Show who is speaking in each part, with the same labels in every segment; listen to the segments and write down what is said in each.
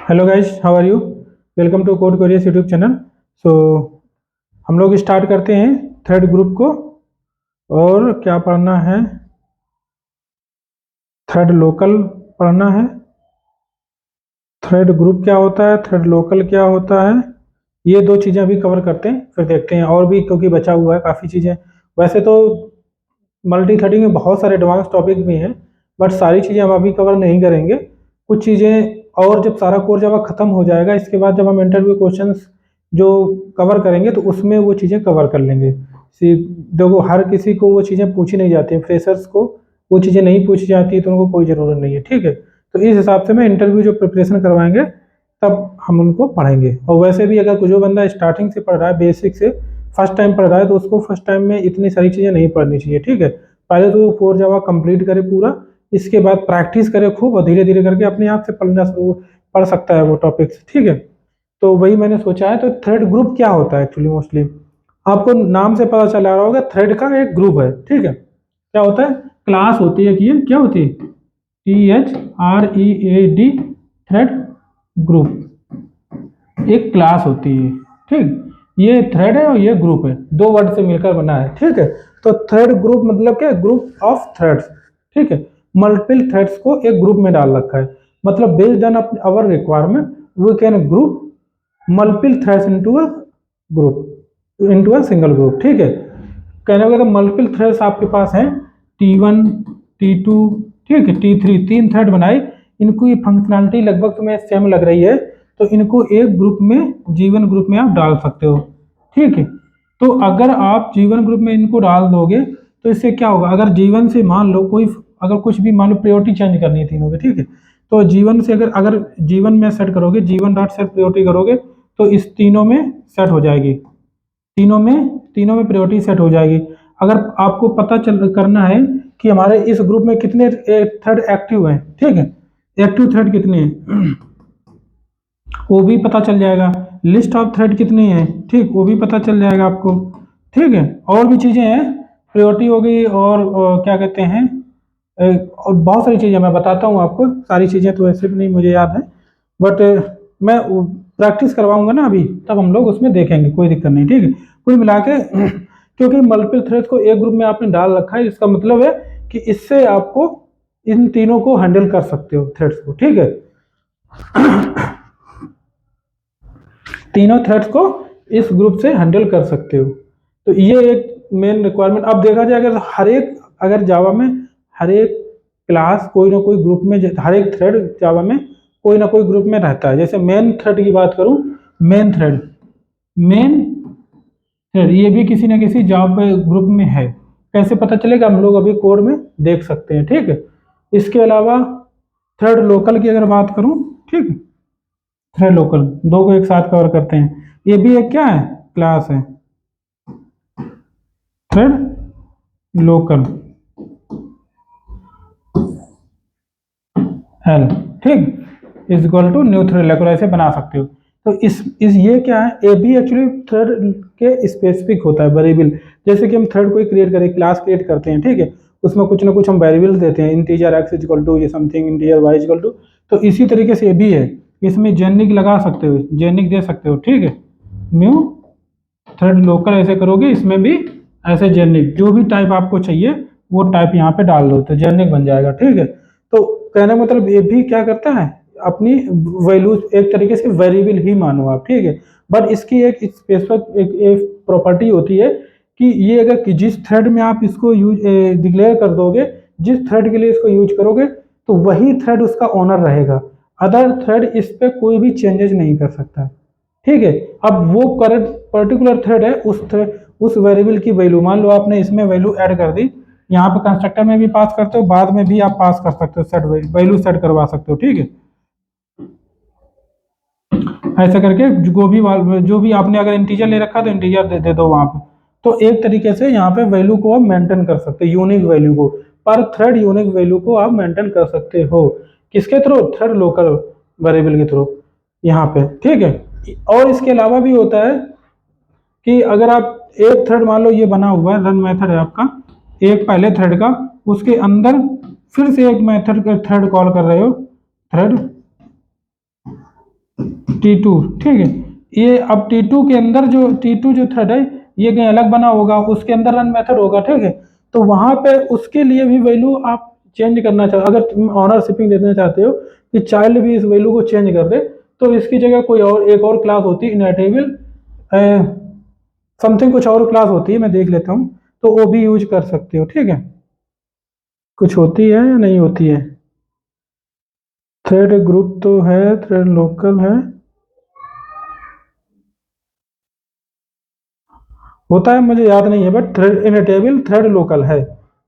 Speaker 1: Hello guys, how are you? Welcome to code curious YouTube channel. सो हम लोग start करते हैं थर्ड ग्रुप को। और क्या पढ़ना है? थर्ड लोकल पढ़ना है। थर्ड ग्रुप क्या होता है, थर्ड लोकल क्या होता है, ये दो चीज़ें अभी कवर करते हैं, फिर देखते हैं और भी, क्योंकि बचा हुआ है काफ़ी चीज़ें। वैसे तो मल्टी थ्रेडिंग में बहुत सारे एडवांस टॉपिक भी हैं, बट सारी चीज़ें हम अभी कवर नहीं करेंगे। कुछ चीज़ें, और जब सारा कोर्स जब ख़त्म हो जाएगा, इसके बाद जब हम इंटरव्यू क्वेश्चंस जो कवर करेंगे तो उसमें वो चीज़ें कवर कर लेंगे। देखो, हर किसी को वो चीज़ें पूछी नहीं जाती हैं, फ्रेशर्स को वो चीज़ें नहीं पूछी जाती है, तो उनको कोई ज़रूरत नहीं है, ठीक है। तो इस हिसाब से मैं इंटरव्यू जो प्रिपरेशन करवाएंगे तब हम उनको पढ़ेंगे। और वैसे भी अगर जो बंदा स्टार्टिंग से पढ़ रहा है, बेसिक से फर्स्ट टाइम पढ़ रहा है, तो उसको फर्स्ट टाइम में इतनी सारी चीज़ें नहीं पढ़नी चाहिए, ठीक है। पहले तो कोर जावा कंप्लीट करे पूरा, इसके बाद प्रैक्टिस करे खूब, और धीरे धीरे करके अपने आप से पढ़ सकता है वो टॉपिक्स, ठीक है। तो वही मैंने सोचा है। तो थर्ड ग्रुप क्या होता है एक्चुअली, मोस्टली आपको नाम से पता चला रहा होगा, थ्रेड का एक ग्रुप है, ठीक है। क्या होता है? क्लास होती है कि ये क्या होती है, THREAD, थ्रेड ग्रुप एक क्लास होती है, ठीक। ये थ्रेड है और ये ग्रुप है, दो वर्ड से मिलकर बना है, ठीक है। तो थ्रेड ग्रुप मतलब क्या? ग्रुप ऑफ थ्रेड्स, ठीक है। मल्टीपल थ्रेड्स को एक ग्रुप में डाल रखा है, मतलब based on our requirement we can group multiple threads into a single group, ठीक है। कहने का मल्टीपल थ्रेड्स आपके पास हैं, T1, T2, ठीक है, T3, तीन थ्रेड बनाए। इनको ये फंक्शनैलिटी लगभग तुम्हें सेम लग रही है, तो इनको एक ग्रुप में, जीवन ग्रुप में आप डाल सकते हो, ठीक है। तो अगर आप जीवन ग्रुप में इनको डाल दोगे तो इससे क्या होगा? अगर जीवन से मान लो कोई, अगर कुछ भी मान लो प्रायोरिटी चेंज करनी है तीनों की, ठीक है। तो जीवन से अगर अगर जीवन में सेट करोगे, जीवन डॉट सेट प्रायोरिटी करोगे, तो इस तीनों में सेट हो जाएगी, तीनों में प्रायोरिटी सेट हो जाएगी। अगर आपको पता चल करना है कि हमारे इस ग्रुप में कितने थ्रेड एक्टिव हैं, ठीक है, एक्टिव थ्रेड कितने हैं वो भी पता चल जाएगा। लिस्ट ऑफ थ्रेड कितनी है, ठीक, वो भी पता चल जाएगा आपको, ठीक है। और भी चीज़ें हैं, प्रायोरिटी हो गई, और क्या कहते हैं, और बहुत सारी चीज़ें मैं बताता हूँ आपको। सारी चीज़ें तो ऐसे भी नहीं मुझे याद है, बट मैं प्रैक्टिस करवाऊंगा ना अभी, तब हम लोग उसमें देखेंगे, कोई दिक्कत नहीं, ठीक है। कुल मिला के क्योंकि मल्टीपल थ्रेड्स को एक ग्रुप में आपने डाल रखा है, इसका मतलब है कि इससे आपको इन तीनों को हैंडल कर सकते हो, थ्रेड्स को, ठीक है। तीनों थ्रेड्स को इस ग्रुप से हैंडल कर सकते हो। तो ये एक मेन रिक्वायरमेंट। अब देखा जाए अगर अगर जावा में हर एक क्लास कोई ना कोई ग्रुप में, हर एक थ्रेड जावा में कोई ना कोई ग्रुप में रहता है। जैसे मेन थ्रेड की बात करूं, मेन थ्रेड ये भी किसी ना किसी जावा ग्रुप में है। कैसे पता चलेगा? हम लोग अभी कोड में देख सकते हैं, ठीक है। इसके अलावा थ्रेड लोकल की अगर बात करूं, ठीक है, थ्रेड लोकल दो को एक साथ कवर करते हैं। ये भी एक क्या है? क्लास है, थ्रेड लोकल एल, ठीक, is equal to new thread local, ऐसे बना सकते हो। तो इस ये क्या है? ये भी एक्चुअली थ्रेड के स्पेसिफिक होता है, वेरिएबल। जैसे कि हम थ्रेड को क्रिएट करें, क्लास क्रिएट करते हैं, ठीक है, उसमें कुछ ना कुछ हम वेरिएबल देते हैं, integer x is equal to ये something, integer y is equal to. तो इसी तरीके से ये भी है, इसमें जेनिक लगा सकते हो, जेनिक दे सकते हो, ठीक है। न्यू थ्रेड लोकल ऐसे करोगे, इसमें भी ऐसे जेनिक, जो भी टाइप आपको चाहिए वो टाइप यहाँ पे डाल दो, तो जेनिक बन जाएगा, ठीक है। तो कहने का मतलब ये भी क्या करता है, अपनी वैल्यूज एक तरीके से वेरिएबल ही मानो आप, ठीक है। बट इसकी एक स्पेसिफिक एक प्रॉपर्टी होती है कि ये अगर कि जिस थ्रेड में आप इसको यूज डिक्लेयर कर दोगे, जिस थ्रेड के लिए इसको यूज करोगे, तो वही थ्रेड उसका ओनर रहेगा। अदर थ्रेड इस पर कोई भी चेंजेस नहीं कर सकता, ठीक है। अब वो करंट पर्टिकुलर थ्रेड है, उस वेरिएबल की वैल्यू, मान लो आपने इसमें वैल्यू ऐड कर दी, यहाँ पे कंस्ट्रक्टर में भी पास करते हो, बाद में भी आप पास कर सकते हो, सेट वैल्यू सेट करवा सकते हो, ठीक है। ऐसा करके जो भी आपने अगर इंटीजर ले रखा तो इंटीजर दे दो वहां पे। तो एक तरीके से यहाँ पे वैल्यू को आप मेंटेन कर सकते हो, यूनिक वैल्यू को, पर थ्रेड यूनिक वैल्यू को आप मेंटेन कर सकते हो, किसके थ्रू? थ्रेड लोकल वेरिएबल के थ्रू, यहाँ पे, ठीक है। और इसके अलावा भी होता है कि अगर आप एक थ्रेड, मान लो ये बना हुआ है, रन मेथड है आपका, एक पहले थ्रेड का, उसके अंदर फिर से एक मेथड का थ्रेड कॉल कर रहे हो, थ्रेड T2, ठीक है। ये अब T2 के अंदर जो T2 जो थ्रेड है ये कहीं अलग बना होगा, उसके अंदर रन मेथड होगा, ठीक है। तो वहां पे उसके लिए भी वैल्यू आप चेंज करना चाहो, अगर तुम ऑनर शिपिंग देना चाहते हो कि चाइल्ड भी इस वैल्यू को चेंज कर दे, तो इसकी जगह कोई और एक और क्लास होती है इनहेरिटेबल समथिंग, कुछ और क्लास होती है, मैं देख लेता हूँ, तो वो भी यूज कर सकते हो, ठीक है। कुछ होती है या नहीं होती है? थ्रेड ग्रुप तो है, थ्रेड लोकल है, होता है, मुझे याद नहीं है, but thread inheritable thread local है,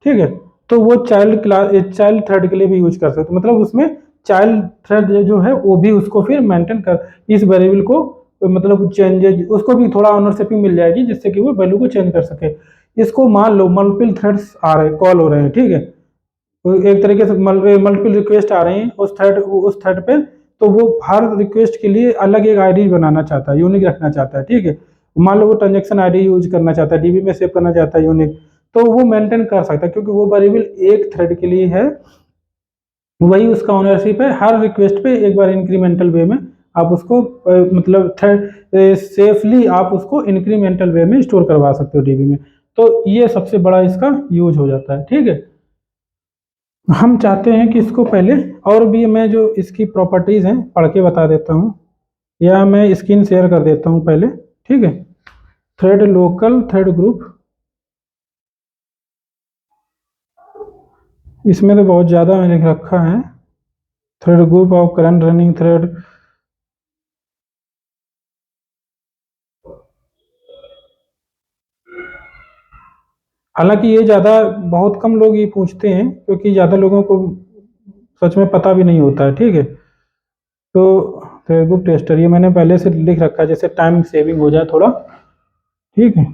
Speaker 1: ठीक है। तो वो चाइल्ड क्लास चाइल्ड थ्रेड के लिए भी यूज कर सकते हो, मतलब उसमें चाइल्ड थ्रेड जो है वो भी उसको फिर मेंटेन कर इस वेरिएबल को, मतलब चेंजेज उसको भी थोड़ा ऑनरशिपिंग मिल जाएगी जिससे कि वो वैल्यू को चेंज कर सके। इसको मान लो मल्टीपल थ्रेड्स आ रहे कॉल हो रहे हैं, ठीक है। तो एक तरीके से मल्टीपल रिक्वेस्ट आ रही हैं उस थ्रेड पे, तो वो हर रिक्वेस्ट के लिए अलग एक आईडी बनाना चाहता है, यूनिक रखना चाहता है, ठीक है। मान लो वो ट्रांजेक्शन आईडी यूज करना चाहता है, डीबी में सेव करना चाहता है यूनिक, तो वो मेंटेन कर सकता है क्योंकि वो वेरिएबल एक थ्रेड के लिए है, वही उसका ओनरशिप है। हर रिक्वेस्ट पे एक बार इंक्रीमेंटल वे में आप उसको मतलब थ्रेड सेफली आप उसको इंक्रीमेंटल वे में स्टोर करवा सकते हो डीबी में। तो ये सबसे बड़ा इसका यूज हो जाता है, ठीक है। हम चाहते हैं कि इसको पहले और भी मैं जो इसकी प्रॉपर्टीज़ हैं पढ़ के बता देता हूँ, या मैं स्क्रीन शेयर कर देता हूँ पहले, ठीक है। थ्रेड लोकल थ्रेड ग्रुप, इसमें तो बहुत ज़्यादा मैंने लिख रखा है। Thread group of current running thread, हालांकि ये ज़्यादा बहुत कम लोग ये पूछते हैं क्योंकि ज़्यादा लोगों को सच में पता भी नहीं होता है, ठीक है। तो थ्रेड ग्रुप टेस्टर ये मैंने पहले से लिख रखा है जैसे टाइम सेविंग हो जाए थोड़ा, ठीक है।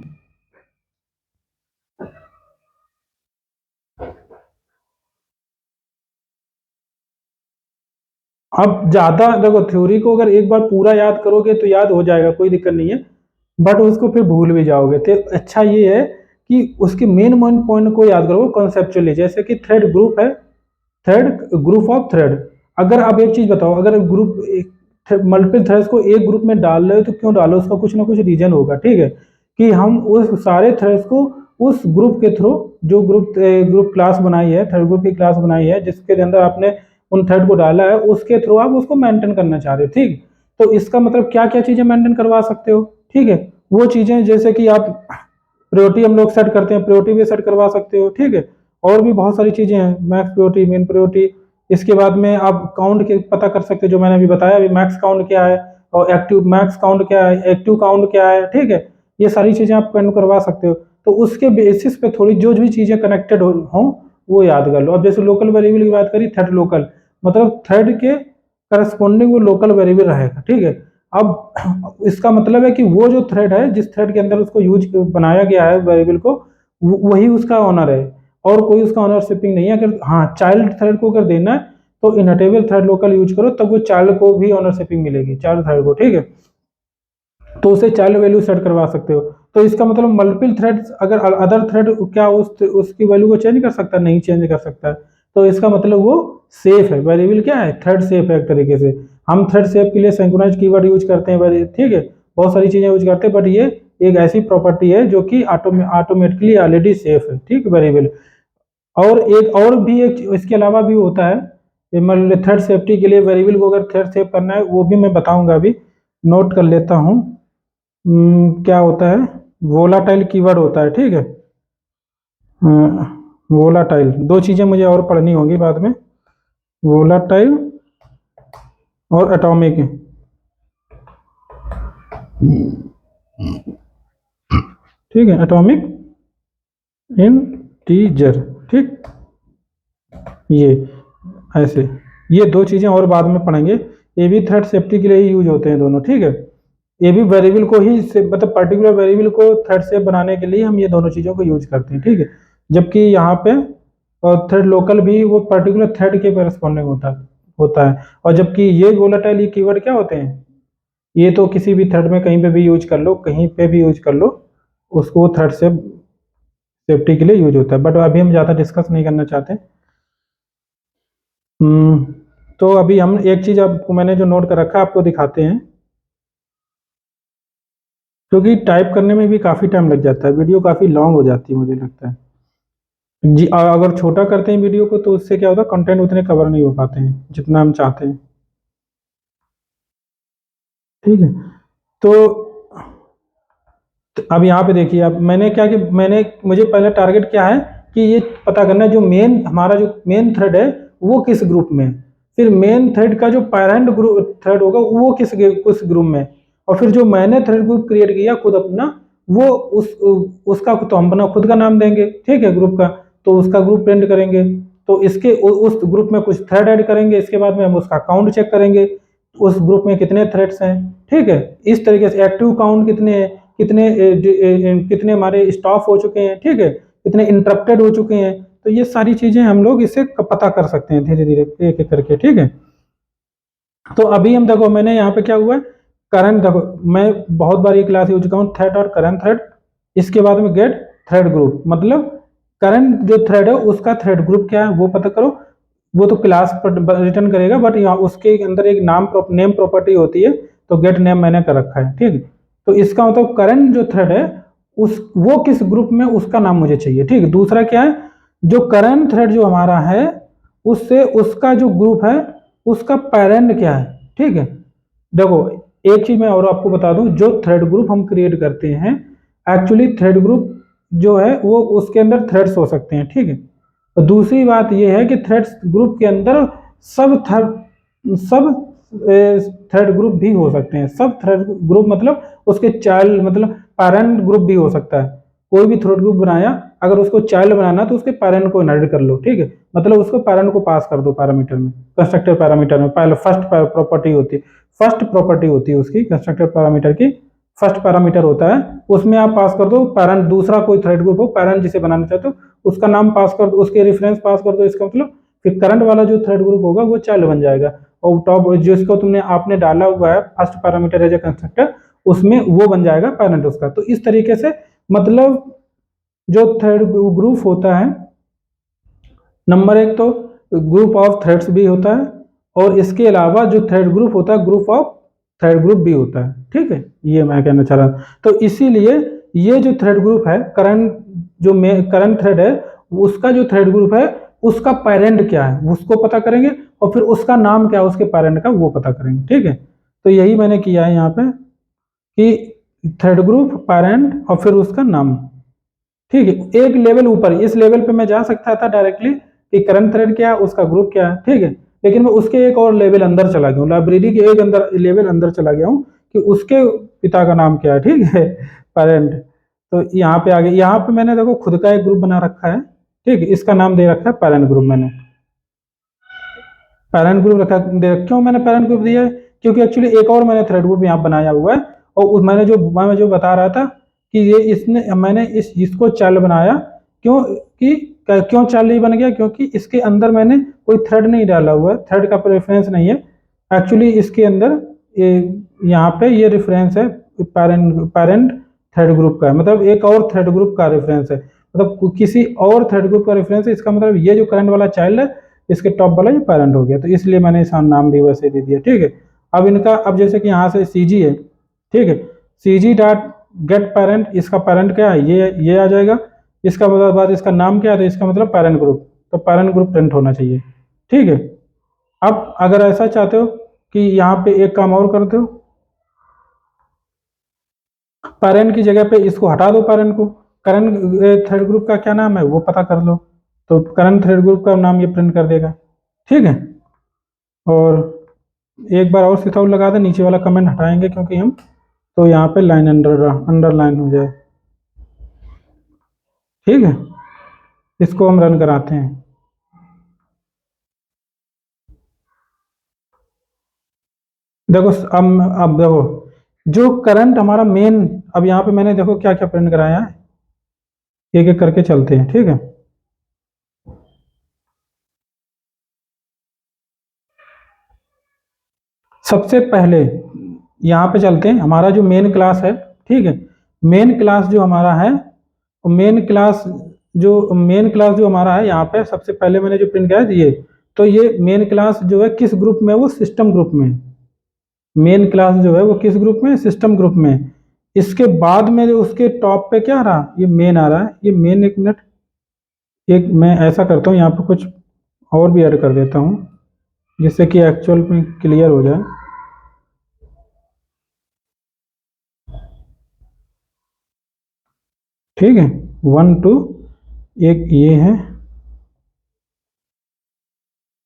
Speaker 1: अब ज़्यादा देखो, थ्योरी को अगर एक बार पूरा याद करोगे तो याद हो जाएगा, कोई दिक्कत नहीं है, बट उसको फिर भूल भी जाओगे। तो अच्छा ये है कि उसके मेन मेन पॉइंट को याद करो कॉन्सेप्चुअली, जैसे कि थ्रेड ग्रुप है, थ्रेड ग्रुप ऑफ थ्रेड। अगर आप एक चीज बताओ, अगर ग्रुप मल्टीपल थ्रेड्स को एक ग्रुप में डाल रहे हो तो क्यों डालो, उसका कुछ ना कुछ रीजन होगा, ठीक है। कि हम उस सारे थ्रेड्स को उस ग्रुप के थ्रू, जो ग्रुप क्लास बनाई है, थ्रेड ग्रुप की क्लास बनाई है जिसके अंदर आपने उन थ्रेड को डाला है, उसके थ्रू आप उसको मेंटेन करना चाह रहे हो, ठीक। तो इसका मतलब क्या क्या चीजें मेंटेन करवा सकते हो, ठीक है। वो चीजें जैसे कि आप प्रायोरिटी हम लोग सेट करते हैं, प्रायोरिटी भी सेट करवा सकते हो, ठीक है। और भी बहुत सारी चीजें हैं, मैक्स प्रायोरिटी मेन प्रायोरिटी। इसके बाद में आप काउंट के पता कर सकते हो, जो मैंने अभी बताया, अभी मैक्स काउंट क्या है और एक्टिव मैक्स काउंट क्या है, एक्टिव काउंट क्या है, ठीक है। ये सारी चीजें आप करवा सकते हो। तो उसके बेसिस पे थोड़ी जो भी चीजें कनेक्टेड हो वो याद कर लो। अब जैसे लोकल वेरिएबल की बात करी, थ्रेड लोकल मतलब थ्रेड के करस्पॉन्डिंग वो लोकल वेरिएबल रहेगा, ठीक है। अब इसका मतलब है कि वो जो थ्रेड है, जिस थ्रेड के अंदर उसको यूज बनाया गया है वेरिएबल को, वही उसका ऑनर है, और कोई उसका ऑनरशिपिंग नहीं है। अगर हाँ चाइल्ड थ्रेड को अगर देना है तो इनहेरिटेबल थ्रेड लोकल यूज करो, तब वो चाइल्ड को भी ऑनरशिपिंग मिलेगी, चाइल्ड थ्रेड को, ठीक है। तो उसे चाइल्ड वैल्यू सेट करवा सकते हो। तो इसका मतलब मल्टीपल थ्रेड्स, अगर अदर थ्रेड क्या उसकी वैल्यू को चेंज कर सकता है? नहीं चेंज कर सकता है। तो इसका मतलब वो सेफ है, वेरिएबल क्या है, थ्रेड सेफ है एक तरीके से। हम थ्रेड सेफ के लिए सिंक्रोनाइज कीवर्ड यूज करते हैं, ठीक है, बहुत सारी चीजें यूज करते हैं, बट ये एक ऐसी प्रॉपर्टी है जो कि ऑटोमेटिकली ऑलरेडी सेफ है, ठीक, वेरिएबल। और एक और भी एक इसके अलावा भी होता है, मतलब थ्रेड सेफ्टी के लिए वेरिएबल को अगर थ्रेड सेव करना है वो भी मैं बताऊंगा, अभी नोट कर लेता हूँ। क्या होता है? वोलाटाइल कीवर्ड होता है, ठीक है। वोलाटाइल, दो चीजें मुझे और पढ़नी होगी बाद में, वोलाटाइल और एटॉमिक, ठीक है, एटॉमिक इंटीजर, ठीक। ये ऐसे, ये दो चीजें और बाद में पढ़ेंगे। ये भी थ्रेड सेफ्टी के लिए ही यूज होते हैं दोनों, ठीक है। ये भी वेरिएबल को ही मतलब पर्टिकुलर वेरिएबल को थ्रेड सेफ बनाने के लिए हम ये दोनों चीजों को यूज करते हैं, ठीक है। जबकि यहाँ पे थ्रेड लोकल भी वो पर्टिकुलर थ्रेड के करस्पॉन्डिंग होता है। और जबकि ये वोलेटाइल, ये कीवर्ड क्या होते हैं, ये तो किसी भी थ्रेड में कहीं पे भी यूज कर लो, कहीं पे भी यूज कर लो, उसको थ्रेड से सेफ्टी के लिए यूज होता है, बट अभी हम ज़्यादा डिस्कस नहीं करना चाहते। हम्म, तो अभी हम एक चीज़ आपको मैंने जो नोट कर रखा है आपको दिखाते हैं, क्योंकि टाइप करने में भी काफ़ी टाइम लग जाता है, वीडियो काफ़ी लॉन्ग हो जाती है मुझे लगता है जी। अगर छोटा करते हैं वीडियो को तो उससे क्या होता है, कंटेंट उतने कवर नहीं हो पाते हैं जितना हम चाहते हैं। ठीक है, तो अब यहाँ पे देखिए, अब मैंने क्या कि मैंने मुझे पहले टारगेट क्या है कि ये पता करना है जो मेन हमारा जो मेन थ्रेड है वो किस ग्रुप में है, फिर मेन थ्रेड का जो पैरेंट ग्रुप थ्रेड होगा वो किस ग्रुप में, और फिर जो मैंने थ्रेड ग्रुप क्रिएट किया खुद अपना, वो उसका तो हम अपना खुद का नाम देंगे, ठीक है, ग्रुप का, तो उसका ग्रुप प्रिंट करेंगे। तो इसके उस ग्रुप में कुछ थ्रेड ऐड करेंगे, इसके बाद में हम उसका काउंट चेक करेंगे, उस ग्रुप में कितने थ्रेड्स हैं, ठीक है, इस तरीके से एक्टिव काउंट कितने हैं, कितने हमारे स्टॉप हो चुके हैं, ठीक है, कितने इंटरप्टेड हो चुके हैं। तो ये सारी चीजें हम लोग इससे पता कर सकते हैं धीरे धीरे एक एक करके, ठीक है। तो अभी हम देखो मैंने यहाँ पे क्या हुआ है, करंट देखो मैं बहुत बार ये क्लास हो चुका हूँ, थ्रेड और करंट थ्रेड, इसके बाद में गेट थ्रेड ग्रुप, मतलब करंट जो थ्रेड है उसका थ्रेड ग्रुप क्या है वो पता करो, वो तो क्लास पर रिटर्न करेगा, बट यहाँ उसके अंदर एक नेम प्रॉपर्टी होती है, तो गेट नेम मैंने कर रखा है, ठीक है। तो इसका मतलब करंट जो थ्रेड है उस वो किस ग्रुप में उसका नाम मुझे चाहिए, ठीक है। दूसरा क्या है, जो करंट थ्रेड जो हमारा है उससे उसका जो ग्रुप है उसका पेरेंट क्या है, ठीक है। देखो एक चीज मैं और आपको बता दूं, जो थ्रेड ग्रुप हम क्रिएट करते हैं एक्चुअली थ्रेड ग्रुप जो है वो उसके अंदर थ्रेड्स हो सकते हैं, ठीक है। तो दूसरी बात ये है कि थ्रेड्स ग्रुप के अंदर सब थ्रेड ग्रुप भी हो सकते हैं, सब थ्रेड ग्रुप मतलब उसके चाइल्ड मतलब पेरेंट ग्रुप भी हो सकता है। कोई भी थ्रेड ग्रुप बनाया, अगर उसको चाइल्ड बनाना तो उसके पेरेंट को इनहेरिट कर लो, ठीक है, मतलब उसको पेरेंट को पास कर दो पैरामीटर में, कंस्ट्रक्टर पैरामीटर में पहले फर्स्ट प्रॉपर्टी होती है, फर्स्ट प्रॉपर्टी होती है उसकी कंस्ट्रक्टर पैरामीटर की, फर्स्ट पैरामीटर होता है, उसमें आप पास कर दो पेरेंट, दूसरा कोई थ्रेड ग्रुप हो पेरेंट जिसे बनाना चाहते हो उसका नाम पास कर दो, उसके रेफरेंस पास कर दो, इसका मतलब फिर करंट वाला जो थ्रेड ग्रुप होगा वो चाइल्ड बन जाएगा, और टॉप जिसको तुमने आपने डाला हुआ है first parameter as a constructor उसमें वो बन जाएगा पेरेंट उसका। तो इस तरीके से मतलब जो थ्रेड ग्रुप होता है, नंबर एक तो ग्रुप ऑफ थ्रेड्स भी होता है, और इसके अलावा जो थ्रेड ग्रुप होता है ग्रुप ऑफ थ्रेड ग्रुप भी होता है, ठीक है, ये मैं कहना चाह रहा था। तो इसीलिए ये जो थ्रेड ग्रुप है करंट जो करंट थ्रेड है उसका जो थ्रेड ग्रुप है उसका पेरेंट क्या है उसको पता करेंगे, और फिर उसका नाम क्या है उसके पेरेंट का वो पता करेंगे, ठीक है। तो यही मैंने किया है यहाँ पे कि थ्रेड ग्रुप पेरेंट और फिर उसका नाम, ठीक है। एक लेवल ऊपर इस लेवल पे मैं जा सकता था डायरेक्टली कि करंट थ्रेड क्या है उसका ग्रुप क्या है, ठीक है, लेकिन मैं उसके एक और लेवल अंदर चला गया हूँ, लाइब्रेरी के एक अंदर लेवल अंदर चला गया हूँ कि उसके पिता का नाम क्या है, ठीक है, पेरेंट। तो यहाँ पे आगे यहाँ पे मैंने देखो खुद का एक ग्रुप बना रखा है, ठीक है, इसका नाम दे रखा है पेरेंट ग्रुप, मैंने पेरेंट ग्रुप रखा दे, क्यों मैंने पेरेंट ग्रुप दिया है, क्योंकि एक्चुअली एक और मैंने थ्रेड ग्रुप यहाँ बनाया हुआ है, और मैं जो बता रहा था कि ये इसने मैंने इसको चाइल्ड बनाया, क्यों कि क्यों चाइल्ड बन गया, क्योंकि इसके अंदर मैंने कोई थ्रेड नहीं डाला हुआ है, थ्रेड का प्रेफरेंस नहीं है एक्चुअली इसके अंदर, यहाँ पे ये रेफरेंस है पेरेंट थ्रेड ग्रुप का, मतलब एक और थ्रेड ग्रुप का रेफरेंस है, मतलब किसी और थ्रेड ग्रुप का रेफरेंस है, इसका मतलब ये जो करंट वाला चाइल्ड है इसके टॉप वाला ये पेरेंट हो गया, तो इसलिए मैंने इसका नाम भी वैसे दे दिया, ठीक है। अब इनका अब जैसे कि यहाँ से CG है, ठीक है, CG डॉट गेट पेरेंट, इसका पेरेंट क्या है ये आ जाएगा, इसका मतलब बाद इसका नाम क्या है तो इसका मतलब पेरेंट ग्रुप, तो पेरेंट ग्रुप प्रिंट होना चाहिए, ठीक है। अब अगर ऐसा चाहते हो कि यहाँ पे एक काम और करते हो, पेरेंट की जगह पे इसको हटा दो, पेरेंट को करंट थ्रेड ग्रुप का क्या नाम है वो पता कर लो, तो करंट थ्रेड ग्रुप का नाम ये प्रिंट कर देगा, ठीक है। और एक बार और सिथाउट लगा दे, नीचे वाला कमेंट हटाएंगे क्योंकि हम, तो यहाँ पे लाइन अंडरलाइन हो जाए, ठीक है, इसको हम रन कराते हैं। देखो अब देखो जो करंट हमारा मेन, अब यहाँ पे मैंने देखो क्या क्या प्रिंट कराया है, एक एक करके चलते हैं, ठीक है। सबसे पहले यहाँ पे चलते हैं, हमारा जो मेन क्लास है, ठीक है, मेन क्लास जो हमारा है, मेन क्लास जो हमारा है यहाँ पे सबसे पहले मैंने जो प्रिंट किया है ये तो ये मेन क्लास जो है किस ग्रुप में है, वो सिस्टम ग्रुप में। मेन क्लास जो है वो किस ग्रुप में, सिस्टम ग्रुप में। इसके बाद में जो उसके टॉप पे क्या आ रहा, ये मेन आ रहा है। ये मेन, एक मिनट, एक मैं ऐसा करता हूँ यहाँ पे कुछ और भी ऐड कर देता हूँ जिससे कि एक्चुअल में क्लियर हो जाए। ठीक है, 1 2, एक ये है,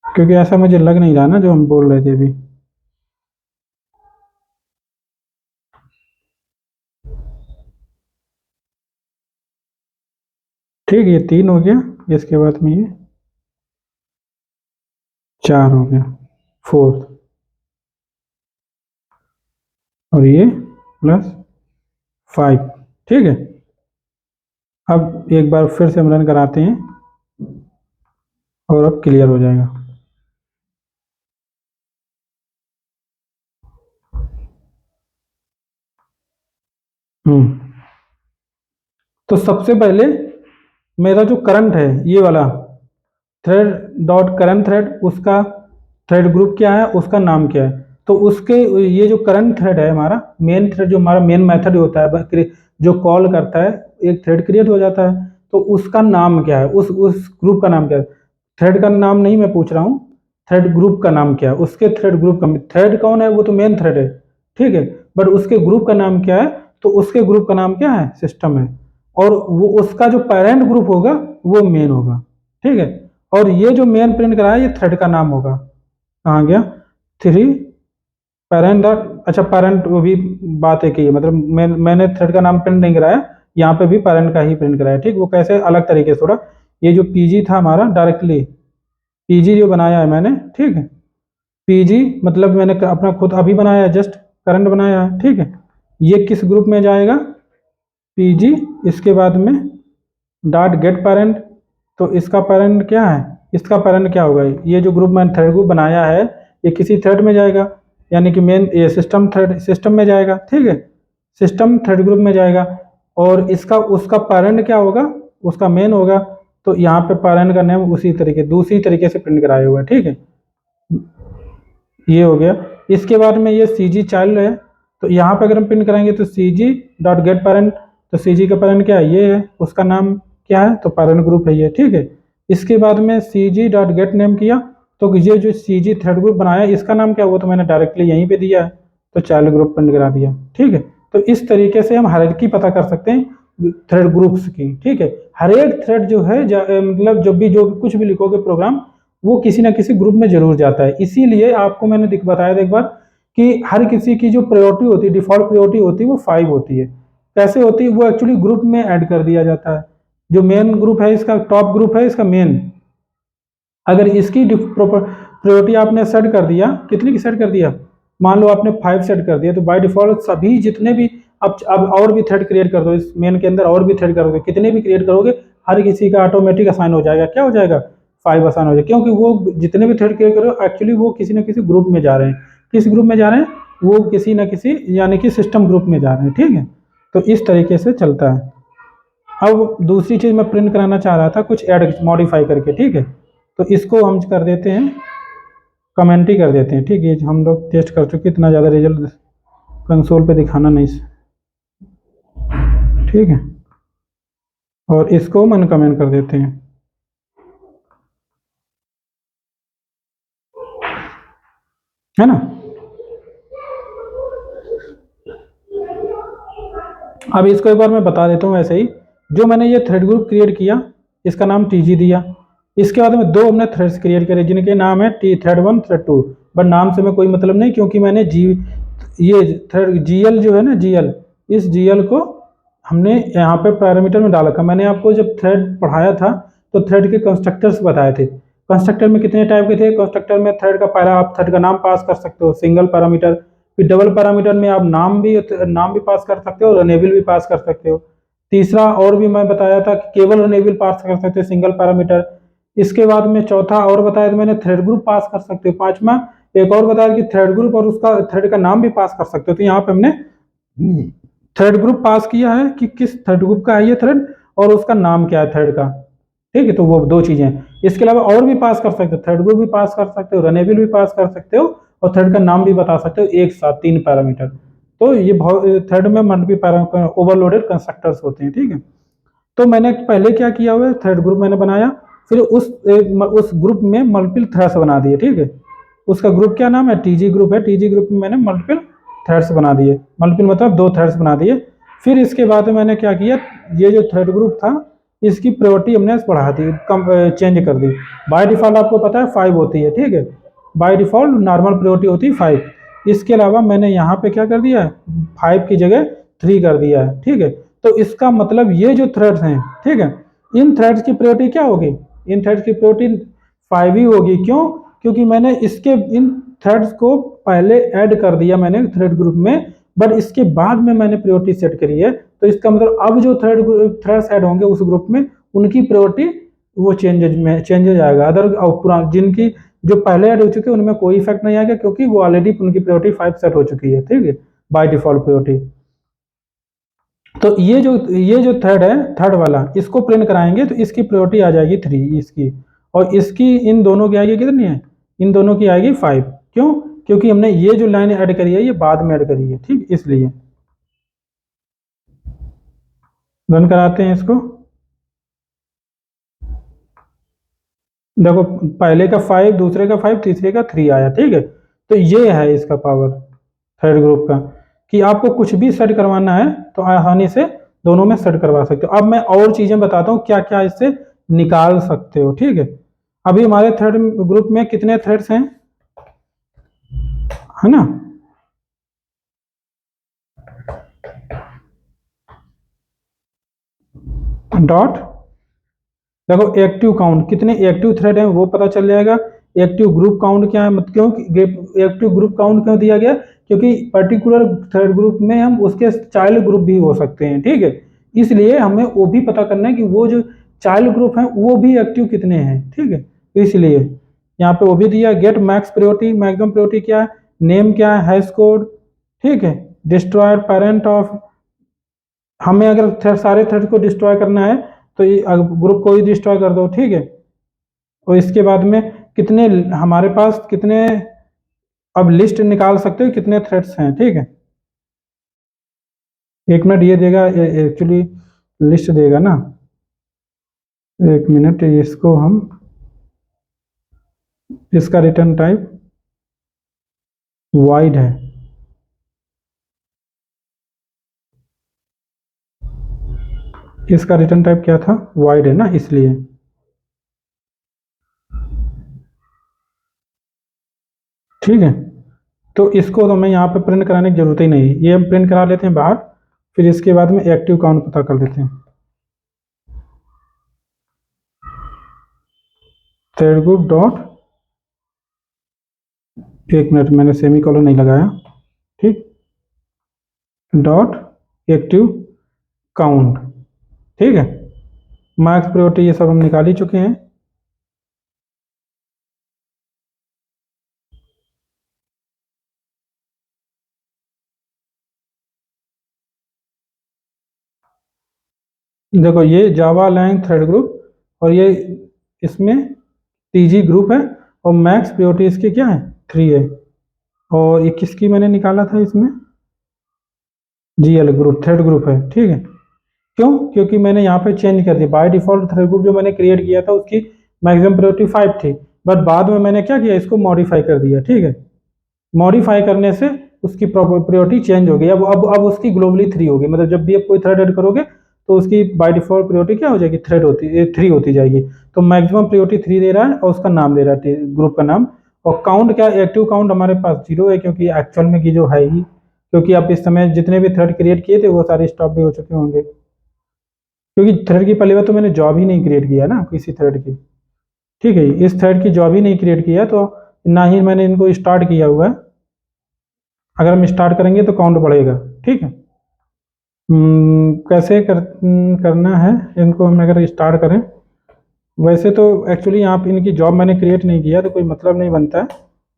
Speaker 1: क्योंकि ऐसा मुझे लग नहीं रहा ना जो हम बोल रहे थे अभी। ठीक है, ये 3 हो गया, इसके बाद में ये 4 हो गया, फोर्थ, और ये +5। ठीक है, अब एक बार फिर से हम रन कराते हैं और अब क्लियर हो जाएगा। तो सबसे पहले मेरा जो करंट है ये वाला थ्रेड डॉट करंट थ्रेड, उसका थ्रेड ग्रुप क्या है, उसका नाम क्या है। तो उसके ये जो करंट थ्रेड है हमारा मेन थ्रेड, जो हमारा मेन मेथड होता है जो कॉल करता है, एक थ्रेड क्रिएट हो जाता है, तो उसका नाम क्या है, उस ग्रुप का नाम क्या है। थ्रेड का नाम नहीं मैं पूछ रहा हूँ, थ्रेड ग्रुप का नाम क्या है, उसके थ्रेड ग्रुप का। थ्रेड कौन है, वो तो मेन थ्रेड है, ठीक है, बट उसके ग्रुप का नाम क्या है, तो उसके ग्रुप का नाम क्या है, सिस्टम है। और वो उसका जो पेरेंट ग्रुप होगा वो मेन होगा। ठीक है, और ये जो मेन प्रिंट कराया ये थ्रेड का नाम होगा। कहाँ गया, 3 पेरेंट। अच्छा, पेरेंट वो भी बात है कि मतलब मैंने थ्रेड का नाम प्रिंट नहीं कराया, यहाँ पे भी पेरेंट का ही प्रिंट कराया। ठीक, वो कैसे, अलग तरीके से थोड़ा। ये जो पीजी था हमारा, डायरेक्टली पीजी जो बनाया है मैंने, ठीक है, पीजी मतलब मैंने अपना खुद अभी बनाया है, जस्ट करंट बनाया है। ठीक है, ये किस ग्रुप में जाएगा, पीजी, इसके बाद में डॉट गेट पेरेंट। तो इसका पेरेंट क्या है, इसका पेरेंट क्या होगा, ये जो ग्रुप मैंने थ्रेड ग्रुप बनाया है ये किसी थ्रेड में जाएगा, यानी कि मेन ये सिस्टम थ्रेड, सिस्टम में जाएगा। ठीक है, सिस्टम थ्रेड ग्रुप में जाएगा। और इसका उसका पेरेंट क्या होगा, उसका मेन होगा। तो यहाँ पे पेरेंट का नेम उसी तरीके दूसरी तरीके से प्रिंट कराया हुआ है। ठीक है, ये हो गया। इसके बाद में ये सी जी चाइल्ड है, तो यहाँ पे अगर हम प्रिंट कराएंगे तो सी जी डॉट गेट पेरेंट, तो सी जी का पेरेंट क्या है, ये है, उसका नाम क्या है, तो पेरेंट ग्रुप है ये। ठीक है, इसके बाद में सी जी डॉट गेट नेम किया, तो ये जो सी जी थ्रेड ग्रुप बनाया इसका नाम क्या, वो तो मैंने डायरेक्टली यहीं पे दिया है, तो चाइल्ड ग्रुप प्रिंट करा दिया। ठीक है, तो इस तरीके से हम हायरार्की पता कर सकते हैं थ्रेड ग्रुप्स की। ठीक है, हर एक थ्रेड जो है मतलब जो कुछ भी लिखोगे प्रोग्राम, वो किसी ना किसी ग्रुप में जरूर जाता है। इसीलिए आपको मैंने बताया था एक बार कि हर किसी की जो प्रायोरिटी होती है, डिफॉल्ट प्रायोरिटी होती है, वो 5 होती है। कैसे होती है, वो एक्चुअली ग्रुप में ऐड कर दिया जाता है। जो मेन ग्रुप है इसका, टॉप ग्रुप है इसका मेन, अगर इसकी प्रायोरिटी आपने सेट कर दिया, कितने की सेट कर दिया, मान लो आपने 5 सेट कर दिया, तो बाय डिफॉल्ट सभी जितने भी, अब और भी थ्रेड क्रिएट कर दो इस मेन के अंदर, और भी थ्रेड करोगे, कितने भी क्रिएट करोगे, हर किसी का ऑटोमेटिक असाइन हो जाएगा। क्या हो जाएगा, 5 असाइन हो जाएगा, क्योंकि वो जितने भी थ्रेड क्रिएट करो एक्चुअली वो किसी ना किसी ग्रुप में जा रहे हैं। किस ग्रुप में जा रहे हैं, वो किसी ना किसी यानी कि सिस्टम ग्रुप में जा रहे हैं। ठीक है, तो इस तरीके से चलता है। अब दूसरी चीज मैं प्रिंट कराना चाह रहा था कुछ ऐड मॉडिफाई करके। ठीक है, तो इसको हम कर देते हैं, कमेंट ही कर देते हैं। ठीक है, हम लोग टेस्ट कर चुके, इतना ज़्यादा रिजल्ट कंसोल पे दिखाना नहीं। ठीक है, और इसको मन कमेंट कर देते हैं, है ना। अब इसको एक बार मैं बता देता हूँ ऐसे ही। जो मैंने ये थ्रेड ग्रुप क्रिएट किया, इसका नाम टीजी दिया। इसके बाद में 2 हमने थ्रेड्स क्रिएट करे जिनके नाम है टी थ्रेड 1 थ्रेड 2, बट नाम से मैं कोई मतलब नहीं, क्योंकि मैंने ये थ्रेड जीएल जो है ना, जीएल, इस जीएल को हमने यहाँ पे पैरामीटर में डाल रखा। मैंने आपको जब थ्रेड पढ़ाया था तो थ्रेड के कंस्ट्रक्टर्स बताए थे। कंस्ट्रक्टर में कितने टाइप के थे, कंस्ट्रक्टर में थ्रेड का पहला आप थ्रेड का नाम पास कर सकते हो, सिंगल पैरामीटर। फिर डबल पैरामीटर में आप नाम भी पास कर सकते हो, रनेबल भी पास कर सकते हो। तीसरा और भी मैं बताया था कि केवल रनेबल पास कर सकते हो, सिंगल पैरामीटर। इसके बाद में चौथा और बताया था मैंने, थ्रेड ग्रुप पास कर सकते हो। पांचवा एक और बताया कि थ्रेड ग्रुप और उसका थ्रेड का नाम भी पास कर सकते हो। तो यहाँ पे हमने थ्रेड ग्रुप पास किया है कि किस थ्रेड ग्रुप का है ये थ्रेड और उसका नाम क्या है थ्रेड का। ठीक है, तो वो दो चीज़ें हैं। इसके अलावा और भी पास कर सकते हो, थ्रेड ग्रुप भी पास कर सकते हो, रनेबल भी पास कर सकते हो, और थ्रेड का नाम भी बता सकते हो, एक साथ 3 पैरामीटर। तो ये थ्रेड में मल्टी ओवरलोडेड कंस्ट्रक्टर्स होते हैं, ठीक है। तो मैंने पहले क्या किया हुआ है, थ्रेड ग्रुप मैंने बनाया, फिर उस ग्रुप में मल्टीपल थ्रेड्स बना दिए, ठीक है। उसका ग्रुप क्या नाम है, टीजी ग्रुप है। टीजी ग्रुप में मैंने मल्टीपल थ्रेड्स बना दिए, मल्टीपल मतलब 2 थ्रेड्स बना दिए। फिर इसके बाद मैंने क्या किया, ये जो थ्रेड ग्रुप था इसकी प्रायोरिटी हमने बढ़ा दी, कम चेंज कर दी। बाय डिफॉल्ट आपको पता है 5 होती है, ठीक है। बाय डिफॉल्ट नॉर्मल प्रायोरिटी होती है 5। इसके अलावा मैंने यहाँ पे क्या कर दिया है, 5 की जगह 3 कर दिया है, ठीक है। तो इसका मतलब ये जो थ्रेड्स हैं, ठीक है, इन थ्रेड्स की प्रायोरिटी क्या होगी, इन थ्रेड्स की प्रायोरिटी 5 ही होगी। क्यों? क्योंकि मैंने इसके इन थ्रेड्स को पहले ऐड कर दिया मैंने थ्रेड ग्रुप में, बट इसके बाद में मैंने प्रायोरिटी सेट करी है। तो इसका मतलब अब जो थ्रेड्स ऐड होंगे उस ग्रुप में, उनकी प्रायोरिटी वो चेंजेज आएगा। अदर जिनकी जो पहले ऐड हो चुके हैं उनमें कोई इफेक्ट नहीं आएगा, क्योंकि वो ऑलरेडी उनकी प्रायोरिटी 5 सेट हो चुकी है, ठीक है, बाय डिफॉल्ट प्रायोरिटी। तो ये जो थ्रेड है, थर्ड वाला, इसको प्रिंट कराएंगे तो इसकी प्रायोरिटी आ जाएगी 3 इसकी, और इसकी इन दोनों की आएगी कितनी है, इन दोनों की आएगी 5। क्यों? क्योंकि हमने ये जो लाइन ऐड करी है ये बाद में ऐड करी है, ठीक, इसलिए। रन कराते हैं इसको। देखो पहले का 5, दूसरे का 5, तीसरे का 3 आया, ठीक है। तो ये है इसका पावर थर्ड ग्रुप का, कि आपको कुछ भी सेट करवाना है तो आसानी से दोनों में सेट करवा सकते हो। अब मैं और चीजें बताता हूँ क्या क्या इससे निकाल सकते हो, ठीक है। अभी हमारे थर्ड ग्रुप में कितने थ्रेड्स हैं, है ना, डॉट, देखो एक्टिव काउंट, कितने एक्टिव थ्रेड हैं वो पता चल जाएगा। एक्टिव ग्रुप काउंट क्या है, मतलब क्यों एक्टिव ग्रुप काउंट क्यों दिया गया, क्योंकि पर्टिकुलर थ्रेड ग्रुप में हम उसके चाइल्ड ग्रुप भी हो सकते हैं, ठीक है। इसलिए हमें वो भी पता करना है कि वो जो चाइल्ड ग्रुप है वो भी एक्टिव कितने हैं, ठीक है। इसलिए यहाँ पे वो भी दिया, get max priority, maximum priority क्या है, नेम क्या है, हैश कोड, ठीक है, डिस्ट्रॉयर पेरेंट ऑफ, हमें अगर सारे थ्रेड को डिस्ट्रॉय करना है तो ये ग्रुप को ही डिस्ट्रॉय कर दो, ठीक है। और इसके बाद में कितने हमारे पास कितने, अब लिस्ट निकाल सकते हो कितने थ्रेड्स हैं, ठीक है। 1 मिनट, ये देगा एक्चुअली लिस्ट देगा ना, 1 मिनट, इसको हम, इसका रिटर्न टाइप वाइड है, इसका रिटर्न टाइप क्या था, वाइड है ना, इसलिए। ठीक है, तो इसको तो मैं यहाँ पे प्रिंट कराने की जरूरत ही नहीं, ये हम प्रिंट करा लेते हैं बाहर, फिर इसके बाद में एक्टिव काउंट पता कर लेते हैं। थ्रेड ग्रुप डॉट, 1 मिनट, मैंने सेमी कॉलन नहीं लगाया, ठीक, डॉट एक्टिव काउंट, ठीक है। मार्क्स प्रायोरिटी ये सब हम निकाल ही चुके हैं। देखो ये जावा लैंग थ्रेड ग्रुप, और ये इसमें टीजी ग्रुप है, और मैक्स प्रायोरिटी इसकी क्या है, 3 है। और ये किसकी मैंने निकाला था इसमें, जीएल ग्रुप, थ्रेड ग्रुप है, ठीक है। क्यों? क्योंकि मैंने यहाँ पे चेंज कर दिया, बाय डिफॉल्ट थ्रेड ग्रुप जो मैंने क्रिएट किया था उसकी मैक्सिमम प्रायोरिटी 5 थी, बट बाद में मैंने क्या किया, इसको मॉडिफाई कर दिया, ठीक है। मॉडिफाई करने से उसकी प्रायोरिटी चेंज हो गई, अब उसकी ग्लोबली 3 होगी, मतलब जब भी आप कोई थ्रेड ऐड करोगे तो उसकी बाय डिफॉल्ट प्रायोरिटी क्या हो जाएगी, 3 होती जाएगी। तो मैक्सिमम प्रायोरिटी 3 दे रहा है, और उसका नाम दे रहा है ग्रुप का नाम। और काउंट क्या, एक्टिव काउंट हमारे पास 0 है, क्योंकि एक्चुअल में की जो है ही, क्योंकि आप इस समय जितने भी थ्रेड क्रिएट किए थे वो सारे स्टॉप भी हो चुके होंगे, क्योंकि थ्रेड की पहली बार तो मैंने जॉब ही नहीं क्रिएट किया ना किसी थ्रेड की, ठीक है। इस थ्रेड की जॉब ही नहीं क्रिएट किया, तो ना ही मैंने इनको स्टार्ट किया हुआ है। अगर हम स्टार्ट करेंगे तो काउंट बढ़ेगा, ठीक है। कैसे करना है इनको, हम अगर स्टार्ट करें, वैसे तो एक्चुअली यहाँ पे इनकी जॉब मैंने क्रिएट नहीं किया तो कोई मतलब नहीं बनता है,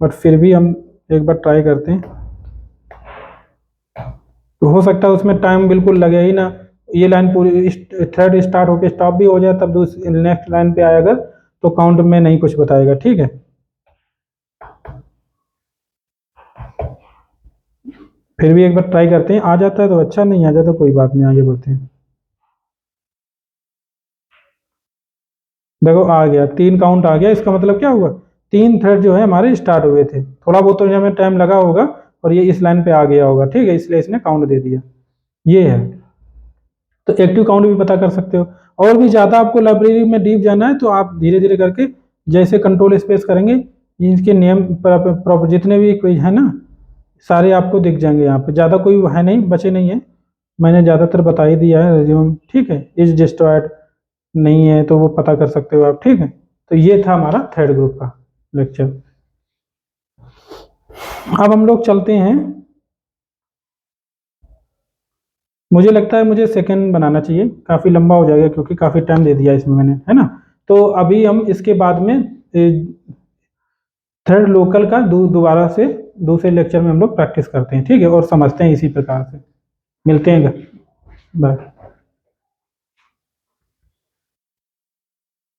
Speaker 1: बट फिर भी हम एक बार ट्राई करते हैं। तो हो सकता है उसमें टाइम बिल्कुल लगे ही ना, ये लाइन पूरी थ्रेड स्टार्ट होकर स्टॉप भी हो जाए तब नेक्स्ट लाइन पे आए अगर, तो काउंट में नहीं कुछ बताएगा। ठीक है, फिर भी एक बार ट्राई करते हैं, आ जाता है तो अच्छा, नहीं आ जाता तो कोई बात नहीं, आगे बढ़ते हैं। देखो आ गया, 3 काउंट आ गया, इसका मतलब क्या हुआ, 3 थ्रेड जो है हमारे स्टार्ट हुए थे, थोड़ा बहुत तो हमें टाइम लगा होगा और ये इस लाइन पे आ गया होगा। ठीक है, इसलिए इसने काउंट दे दिया, ये है। तो एक्टिव काउंट भी पता कर सकते हो। और भी ज़्यादा आपको लाइब्रेरी में डीप जाना है तो आप धीरे धीरे करके जैसे कंट्रोल स्पेस करेंगे, इनके नियम जितने भी कोई है ना, सारे आपको दिख जाएंगे। यहाँ पे ज़्यादा कोई है नहीं, बचे नहीं है, मैंने ज़्यादातर बता ही दिया है रेज्यूम। ठीक है, इज डिस्ट्रॉयड नहीं है तो वो पता कर सकते हो आप। ठीक है, तो ये था हमारा थर्ड ग्रुप का लेक्चर। अब हम लोग चलते हैं, मुझे लगता है मुझे सेकंड बनाना चाहिए, काफ़ी लंबा हो जाएगा क्योंकि काफ़ी टाइम दे दिया इसमें मैंने, है ना। तो अभी हम इसके बाद में थर्ड लोकल का दोबारा से दूसरे लेक्चर में हम लोग प्रैक्टिस करते हैं। ठीक है, और समझते हैं इसी प्रकार से। मिलते हैं, बाय।